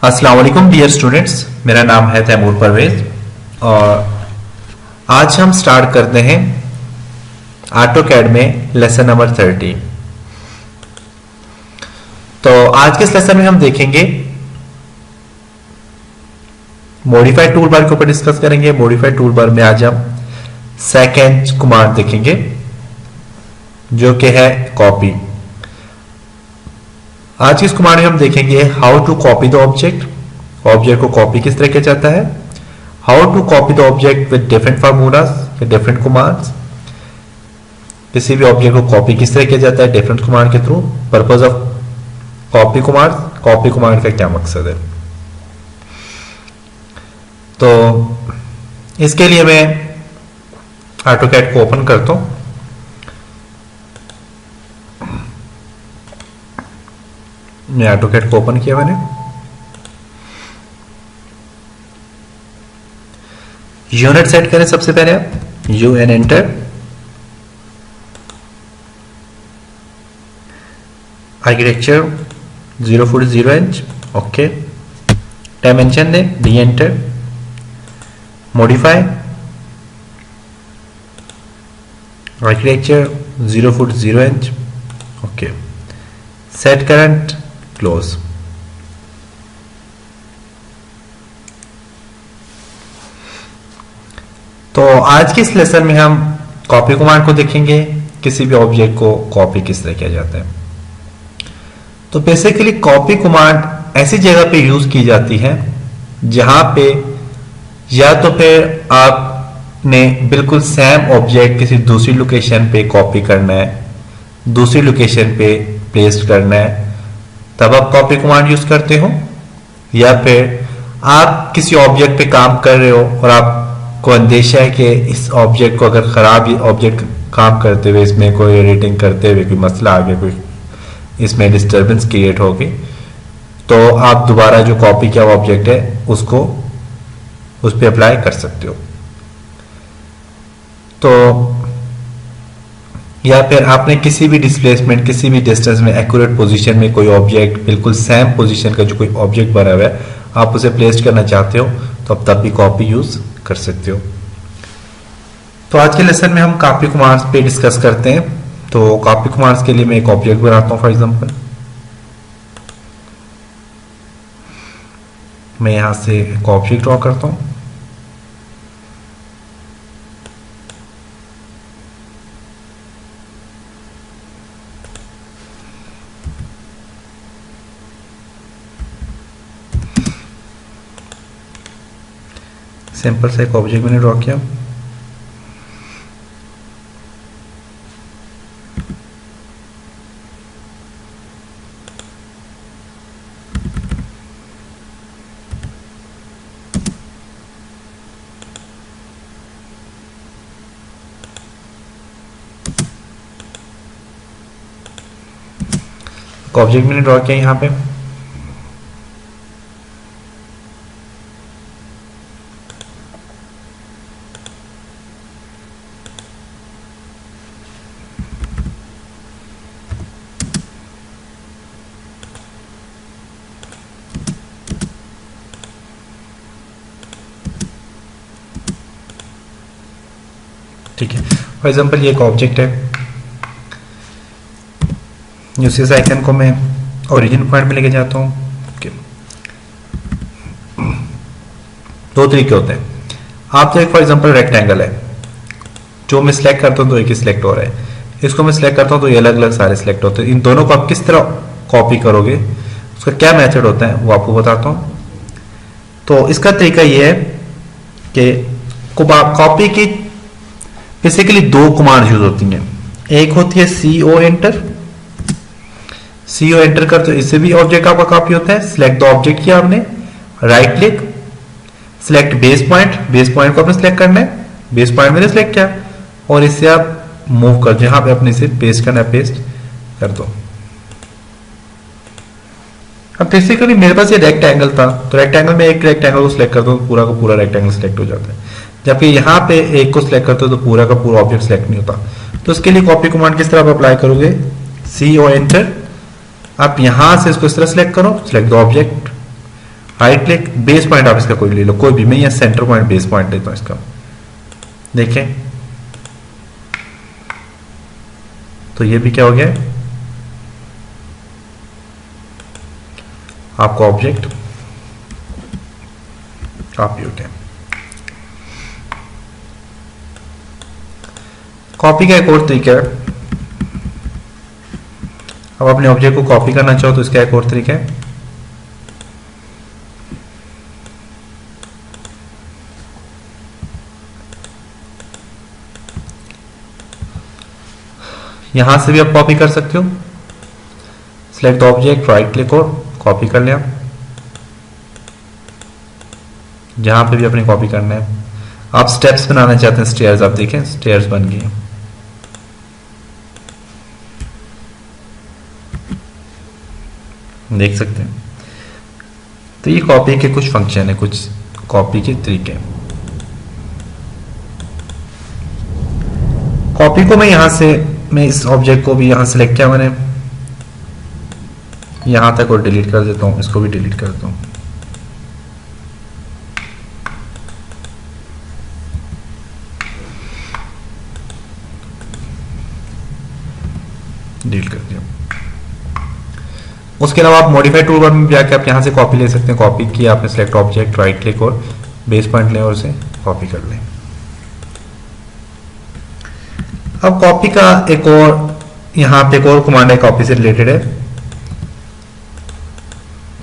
अस्सलाम वालेकुम dear students, मेरा नाम है तैमूर परवेज और आज हम स्टार्ट करते हैं ऑटोकैड में लेसन नंबर 30। तो आज के इस लेसन में हम देखेंगे मॉडिफाइड टूल बार के ऊपर डिस्कस करेंगे। मॉडिफाइड टूल बार में आज हम सेकंड कमांड देखेंगे जो कि है कॉपी। आज की इस कमांड में हम देखेंगे how to copy the object. Object को कॉपी किस तरह किया जाता है, how to copy the object with different formulas या डिफरेंट कमांड्स। किसी भी ऑब्जेक्ट को कॉपी किस तरह किया जाता है डिफरेंट कमांड के through. Purpose of copy command, copy command का क्या मकसद है। तो इसके लिए मैं ऑटोकैड को ओपन करता हूं। मैं ऑटोकैड को ओपन किया मैंने। यूनिट सेट करें सबसे पहले आप U N enter. Architecture 0 foot 0 inch okay. Dimension दें D enter. Modify architecture 0 foot 0 inch okay. Set current close. तो आज के इस लेसन में हम कॉपी कमांड को देखेंगे, किसी भी ऑब्जेक्ट को कॉपी किस तरह किया जाता है। तो बेसिकली कॉपी कमांड ऐसी जगह पे यूज की जाती है जहां पे या तो फिर आपने बिल्कुल सेम ऑब्जेक्ट किसी दूसरी लोकेशन पे कॉपी करना है, दूसरी लोकेशन पे प्लेस करना है, तब आप कॉपी कमांड यूज करते हो। या फिर आप किसी ऑब्जेक्ट पे काम कर रहे हो और आपको अंदेशा है कि इस ऑब्जेक्ट को अगर खराब ऑब्जेक्ट काम करते हुए इसमें कोई एडिटिंग करते हुए कोई मसला आ गया, कोई इसमें डिस्टर्बेंस क्रिएट होगी, तो आप दोबारा जो कॉपी किया हुआ ऑब्जेक्ट है उसको उस पर अप्लाई कर सकते हो। तो या फिर आपने किसी भी डिस्प्लेसमेंट, किसी भी डिस्टेंस में एक्यूरेट पोजीशन में कोई ऑब्जेक्ट बिल्कुल सेम पोजीशन का जो कोई ऑब्जेक्ट बना हुआ है आप उसे प्लेस करना चाहते हो तो आप तब भी कॉपी यूज कर सकते हो। तो आज के लेसन में हम कॉपी कमांड्स पे डिस्कस करते हैं। तो कॉपी कमांड्स के लिए मैं एक ऑब्जेक्ट बनाता हूं। फॉर एग्जांपल मैं यहां से एक ऑब्जेक्ट ड्रॉ करता हूं। सिंपल सा एक ऑब्जेक्ट मैंने ड्रॉ किया। ऑब्जेक्ट मैंने ड्रॉ किया यहां पे। ठीक है, फॉर एग्जांपल ये एक ऑब्जेक्ट है। इस आइकन को मैं ओरिजिन पॉइंट में लेके जाता हूँ। दो तरीके होते हैं। आप तो एक फॉर एग्जांपल रेक्टेंगल है जो मैं सिलेक्ट करता हूँ तो एक ही सिलेक्ट हो रहा है, इसको मैं सिलेक्ट करता हूँ तो ये अलग अलग सारे सिलेक्ट होते हैं। इन दोनों को आप किस तरह कॉपी करोगे, उसका क्या मेथड होता है वो आपको बताता हूँ। तो इसका तरीका ये है कि कॉपी की बेसिकली दो कमांड यूज होती हैं। एक होती है CO एंटर। CO एंटर कर तो इससे भी ऑब्जेक्ट आपका कॉपी होता है। सिलेक्ट द ऑब्जेक्ट किया आपने, right click, select base point. Base point को आपने सिलेक्ट करना है, बेस पॉइंट मैंने सिलेक्ट किया और इससे आप मूव कर दो। यहां पे अपने इसे पेस्ट करना है, पेस्ट कर दो। अब बेसिकली मेरे पास ये रेक्टेंगल था तो रेक्टेंगल में एक रेक्टेंगल को सिलेक्ट करता हूं, पूरा का पूरा रेक्टेंगल सिलेक्ट हो जाता है। जबकि यहाँ पे एक को सिलेक्ट करते हो तो पूरा का पूरा ऑब्जेक्ट सिलेक्ट नहीं होता। तो इसके लिए कॉपी कमांड किस तरह आप अप्लाई करोगे, CO एंटर। आप यहां से इसको इस तरह सिलेक्ट करो, select the object, right click, base point आप इसका कोई ले लो, कोई भी, मैं यहाँ सेंटर पॉइंट बेस पॉइंट लेता हूँ इसका। देखें तो ये भी क्या हो गया, आपका ऑब्जेक्ट कॉपी हो गया। कॉपी का एक और तरीका है, अब अपने ऑब्जेक्ट को कॉपी करना चाहो तो इसका एक और तरीका है। यहां से भी आप कॉपी कर सकते हो, सिलेक्ट ऑब्जेक्ट, राइट क्लिक और कॉपी कर लिया, जहां पे भी अपनी कॉपी करना है। आप स्टेप्स बनाना चाहते हैं, स्टेयर्स, आप देखें स्टेयर्स बन गई, देख सकते हैं। तो ये कॉपी के कुछ फंक्शन है, कुछ कॉपी के तरीके। कॉपी को मैं यहां से, मैं इस ऑब्जेक्ट को भी यहां सेलेक्ट किया मैंने, यहां तक और डिलीट कर देता हूं, इसको भी डिलीट कर देता हूं। डिलीट कर दिया। उसके अलावा आप मॉडिफाई टूल बार में जाके आप यहां से कॉपी ले सकते हैं। कॉपी किया आपने, सिलेक्ट ऑब्जेक्ट, राइट क्लिक और बेस पॉइंट लें और उसे कॉपी कर लें। अब कॉपी का एक और, यहां पे एक और कमांड है कॉपी से रिलेटेड है,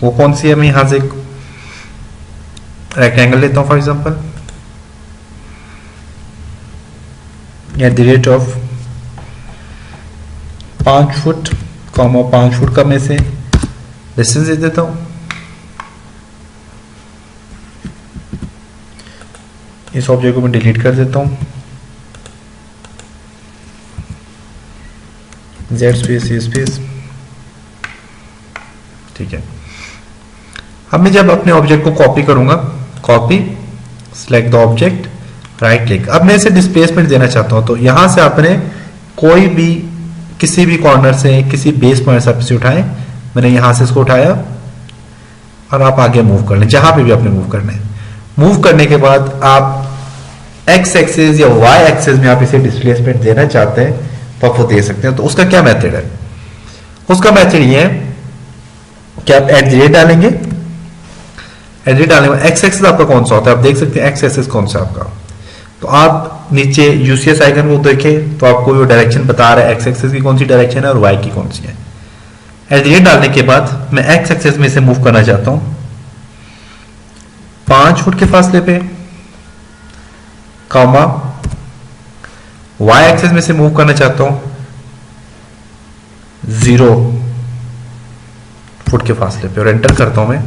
वो कौन सी है, मैं यहां से रेक्टेंगल लेता हूं for example, eight the rate of 5 foot, 5 foot का मैं से डिस्टेंस दे देता हूं। इस ऑब्जेक्ट को मैं डिलीट कर देता हूं, Z स्पेस C स्पेस, ठीक है। अब मैं जब अपने ऑब्जेक्ट को कॉपी करूंगा, copy, select the object, right click, अब मैं इसे डिस्प्लेसमेंट देना चाहता हूं, तो यहां से आपने कोई भी किसी भी कॉर्नर से, किसी बेस पॉइंट से आप इसे उठाएं, मैंने यहां से इसको उठाया और आप आगे मूव कर लें, जहां पे भी आपने मूव करना है। मूव करने के बाद आप एक्स एक्सिस या वाई एक्सिस में आप इसे डिस्प्लेसमेंट देना चाहते हैं तो आप वो दे सकते हैं। तो उसका क्या मेथड है, उसका मेथड ये है कि आप एट द रेट डालेंगे, एट द रेट डालने में एक्स एक्सिस आपका कौन सा होता है, आप देख सकते हैं एक्स एक्सिस कौन सा आपका। तो आप नीचे यूसीएस आइकन को देखें तो आपको वो डायरेक्शन बता रहा है एक्स एक्सिस की कौन सी डायरेक्शन है और वाई की कौन सी है। एट द रेट डालने के बाद मैं एक्स एक्सिस में से मूव करना चाहता हूं 5 फुट के फासले पे, कॉमा, वाई एक्सिस में से मूव करना चाहता हूं 0 फुट के फासले पे और एंटर करता हूं मैं।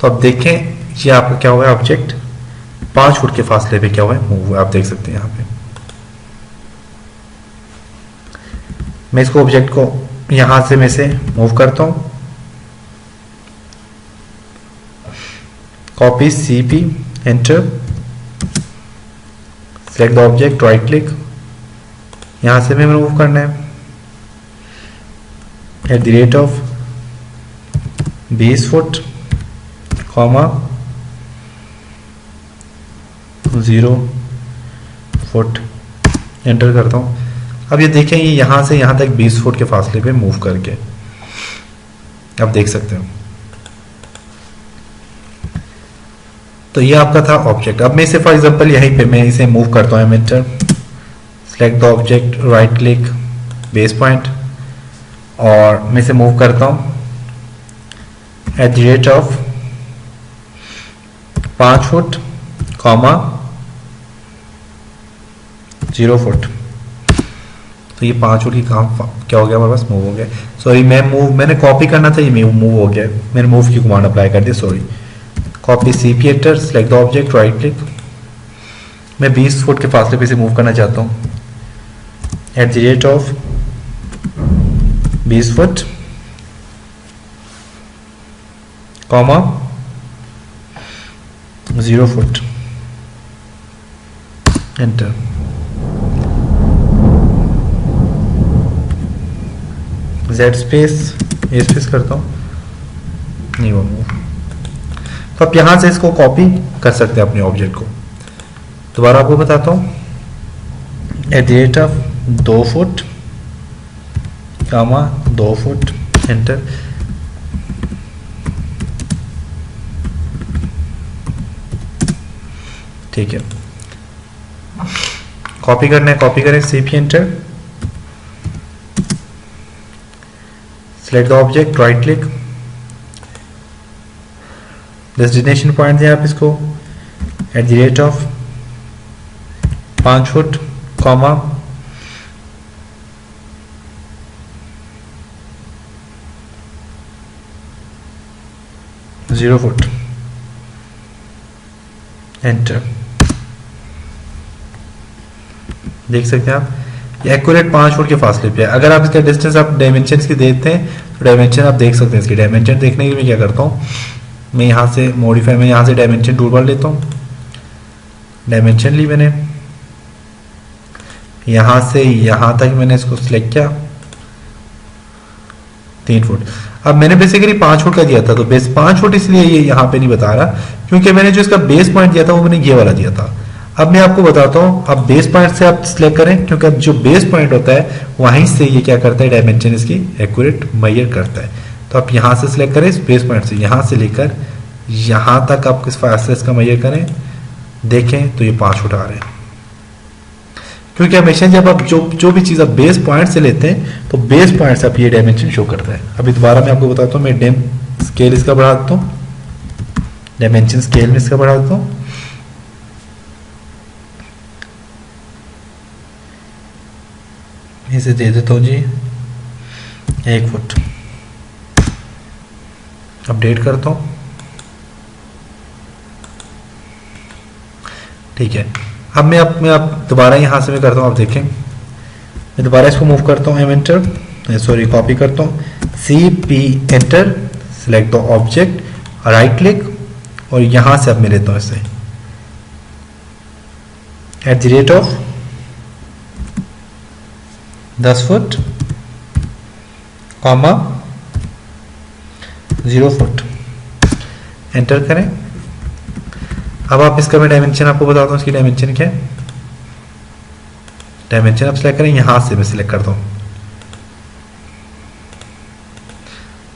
तो आप देखें ये आपका क्या हुआ है, ऑब्जेक्ट 5 फुट के फासले पे क्या हुआ है, मूव हुआ, आप देख सकते हैं यहां पे। मैं इसको ऑब्जेक्ट को यहां से मैं से मूव करता हूं, copy CP, enter, select the object, right click, यहां से भी मूव करना है eight the rate of 20 foot, comma, 0 foot, enter करता हूं। अब ये देखें ये यहां से यहां तक 20 फुट के फासले पे मूव करके आप देख सकते हो। तो ये आपका था ऑब्जेक्ट। अब मैं इसे फॉर एग्जांपल यहीं पे मैं इसे मूव करता हूं, enter, select the object, right click, base point, और मैं इसे मूव करता हूं at the rate of 5 foot, comma, 0 foot. तो ये 5 फुट की काम क्या हो गया हमारे पास, मूव हो गया। सॉरी, मैंने कॉपी करना था, ये मूव हो गया, मैंने मूव की कमांड अप्लाई कर दी, sorry. Copy CP, enter, select the object, right click, मैं 20 फुट के फासले पे से मूव करना चाहता हूं at the rate of 20 foot, comma, 0 foot, enter. Z space A space करता हूं, नहीं वो मूव। तो तो आप यहां से इसको कॉपी कर सकते हैं अपने ऑब्जेक्ट को। दोबारा आपको बताता हूं, at the rate of 2 foot comma 2 foot, enter. ठीक है, कॉपी करना है, कॉपी करें, CP enter, select the object, right click, destination point है आप इसको at the rate of 5 foot comma 0 foot, enter. देख सकते हैं आप ये एक्यूरेट 5 फुट के फासले पे है। अगर आप इसका डिस्टेंस आप डायमेंशन की देते हैं तो डायमेंशन आप देख सकते हैं। इसकी डायमेंशन देखने के लिए मैं क्या करता हूँ, मैं यहाँ से मॉडिफाई में यहाँ से डायमेंशन टूल बार लेता हूँ, डायमेंशन ली मैंने, यहाँ से यहाँ तक मैंने इसको सिलेक्ट किया 3 फुट। अब मैंने बेसिकली 5 फुट का दिया था, तो बेस 5 फुट इसलिए ये यहाँ पे नहीं बता रहा क्योंकि मैंने जो इसका बेस पॉइंट दिया था वो मैंने ये वाला दिया था। अब मैं आपको बताता हूँ, अब बेस पॉइंट से आप सिलेक्ट करें क्योंकि अब जो बेस पॉइंट होता है वहीं से ये क्या करता है, डायमेंशन इसकी एक्यूरेट मेजर करता है। तो आप यहाँ से सिलेक्ट करें, इस बेस पॉइंट से यहाँ से लेकर यहाँ तक आप किस फासले इसका मेजर करें, देखें तो ये 5 फुट आ रहे हैं। क्योंकि हमेशा जब आप जो भी चीज़ आप बेस पॉइंट से लेते हैं तो बेस पॉइंट से आप ये डायमेंशन शो करता है। अभी दोबारा मैं आपको बताता हूँ, मैं डेम स्केल इसका बढ़ा देता हूँ, डायमेंशन स्केल में इसका बढ़ा देता हूँ, इसे दे देता हूँ जी 1 फुट, अपडेट करता हूँ। ठीक है, अब मैं दोबारा यहाँ से मैं करता हूँ, आप देखें मैं दोबारा इसको मूव करता हूँ, एंटर, सॉरी कॉपी करता हूँ, CP enter, select the object, right click, और यहाँ से अब मैं लेता हूँ इसे eight the rate of 10 foot comma 0 foot, enter करें। अब आप इसका मैं डायमेंशन आपको बताता हूँ, इसकी डायमेंशन क्या है। डायमेंशन आप सिलेक्ट करें, यहां से मैं सिलेक्ट करता हूँ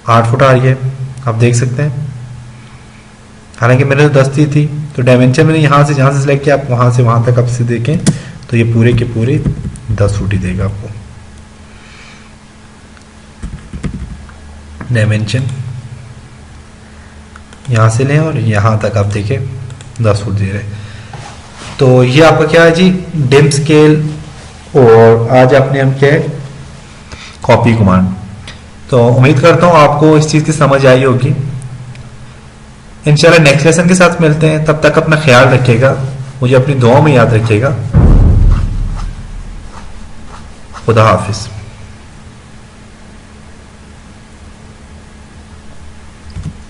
8 फुट आ रही है, आप देख सकते हैं। हालांकि मैंने तो 10 दी थी, तो डायमेंशन मैंने यहाँ से जहाँ से सिलेक्ट किया, आप वहाँ से वहाँ तक आप इसे देखें तो ये पूरे के पूरे 10 फुट ही देगा आपको। डायमेंशन यहाँ से लें और यहाँ तक आप देखें 10 फुट दे रहे। तो ये आपका क्या है जी, डिम स्केल, और आज आपने हम क्या है, कॉपी कमांड। तो उम्मीद करता हूँ आपको इस चीज़ की समझ आई होगी। इंशाल्लाह नेक्स्ट लेसन के साथ मिलते हैं, तब तक अपना ख्याल रखिएगा, मुझे अपनी दुआओं में याद रखिएगा। खुदा हाफिज।